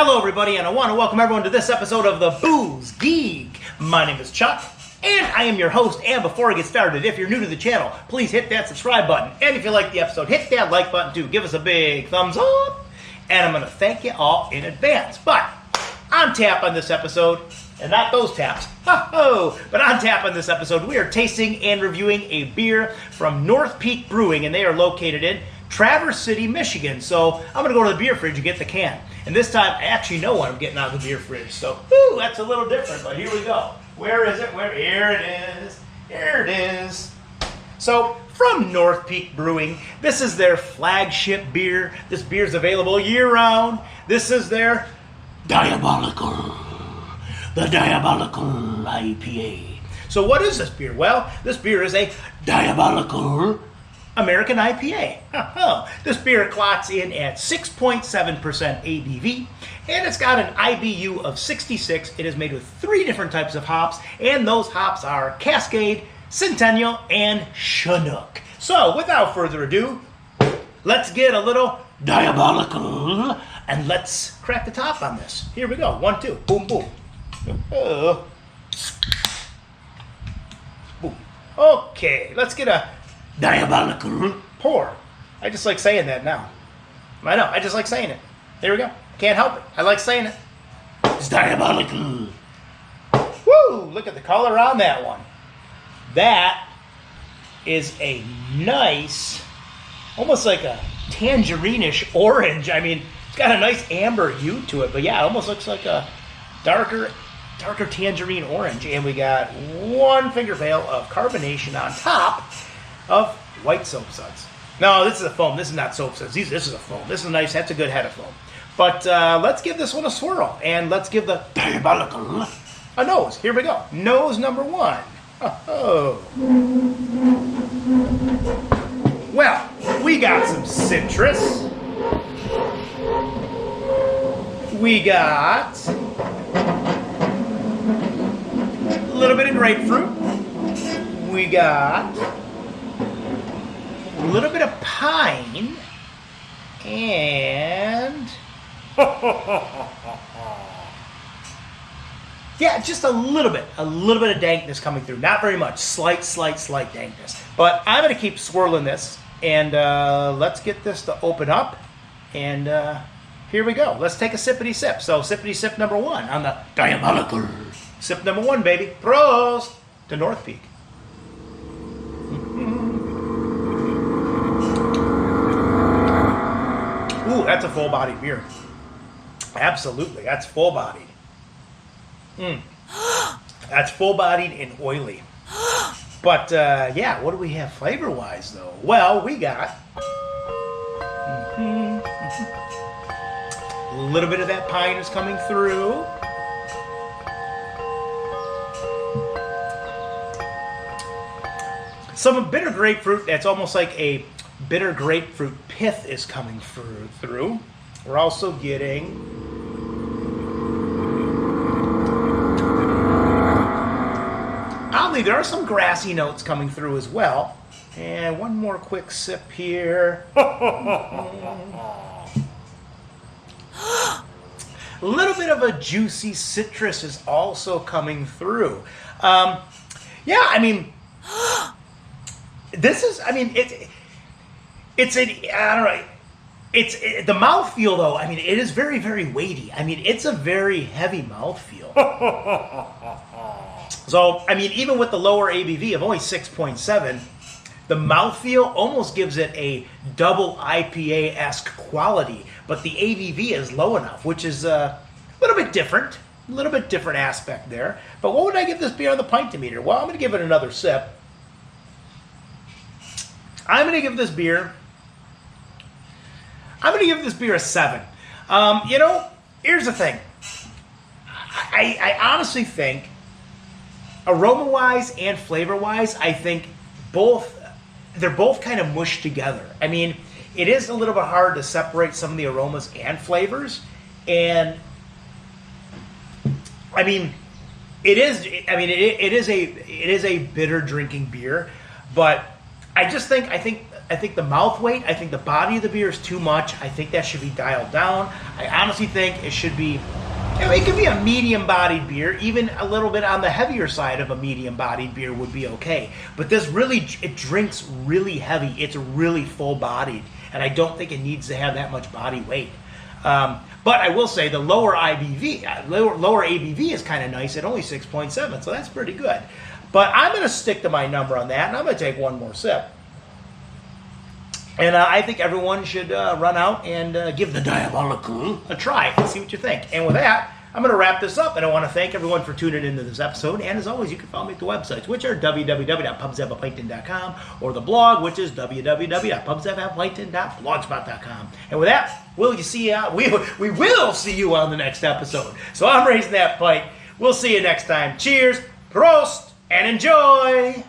Hello everybody, and I want to welcome everyone to this episode of the Booze Geek. My name is Chuck, and I am your host. And before I get started, if you're new to the channel, please hit that subscribe button. And if you like the episode, hit that like button too. Give us a big thumbs up. And I'm going to thank you all in advance. But on tap on this episode, and not those taps, but on tap on this episode, we are tasting and reviewing a beer from North Peak Brewing, and they are located in Traverse City, Michigan. So I'm going to go to the beer fridge and get the can. And this time, I actually know what I'm getting out of the beer fridge. So, that's a little different, but here we go. Where is it? Here it is. Here it is. So, from North Peak Brewing, this is their flagship beer. This beer is available year-round. This is their Diabolical. The Diabolical IPA. So, what is this beer? Well, this beer is a Diabolical American IPA. This beer clocks in at 6.7% ABV, and it's got an IBU of 66. It is made with 3 different types of hops, and those hops are Cascade, Centennial, and Chinook. So, without further ado, let's get a little diabolical, and let's crack the top on this. Here we go. 1, 2. Boom, boom. Boom. Okay, let's get a diabolical pour. I just like saying that now. I know, I just like saying it. There we go. Can't help it. I like saying it. It's diabolical. Woo! Look at the color on that one. That is a nice, almost like a tangerine-ish orange. I mean, it's got a nice amber hue to it, but yeah, it almost looks like a darker tangerine orange. And we got 1 finger pail of carbonation on top of white soap suds. No, this is a foam. This is not soap suds. This is a foam. This is nice. That's a good head of foam. But let's give this one a swirl. And let's give the diabolical a nose. Here we go. Nose number 1. Oh. Well, we got some citrus. We got a little bit of grapefruit. We got a little bit of pine, and yeah, just a little bit of dankness coming through. Not very much, slight dankness. But I'm gonna keep swirling this, and let's get this to open up. And here we go. Let's take a sippity sip. So sippity sip number 1 on the diabolical. Sip number 1, baby. Prost to North Peak. Ooh, that's a full-bodied beer. Absolutely, that's full-bodied. That's full-bodied and oily. But, yeah, what do we have flavor-wise, though? Well, we got a little bit of that pine is coming through. Some bitter grapefruit, that's almost like a bitter grapefruit pith is coming through. We're also getting oddly, there are some grassy notes coming through as well. And one more quick sip here. A little bit of a juicy citrus is also coming through. Yeah, I mean, this is, I mean, it's a, I don't know, the mouthfeel though, I mean, it is very, very weighty. I mean, it's a very heavy mouthfeel. So, I mean, even with the lower ABV of only 6.7, the mouthfeel almost gives it a double IPA-esque quality, but the ABV is low enough, which is a little bit different aspect there. But what would I give this beer on the pint-o-meter? Well, I'm going to give it another sip. I'm going to give this beer a 7. You know, here's the thing. I honestly think, aroma-wise and flavor-wise, I think they're both kind of mushed together. I mean, it is a little bit hard to separate some of the aromas and flavors. And, I mean, it is a bitter drinking beer, but I think the mouth weight, I think the body of the beer is too much. I think that should be dialed down. I honestly think it should be, it could be a medium-bodied beer. Even a little bit on the heavier side of a medium-bodied beer would be okay. But this really, it drinks really heavy. It's really full-bodied, and I don't think it needs to have that much body weight. But I will say the lower IBV, lower ABV is kind of nice at only 6.7, so that's pretty good. But I'm going to stick to my number on that, and I'm going to take one more sip. And I think everyone should run out and give the Diabolical a try and see what you think. And with that, I'm going to wrap this up, and I want to thank everyone for tuning into this episode. And as always, you can follow me at the websites, which are www.pubsavaplankton.com, or the blog, which is www.pubsavaplankton.blogspot.com. And with that, we will see you on the next episode. So I'm raising that pint. We'll see you next time. Cheers, prost, and enjoy!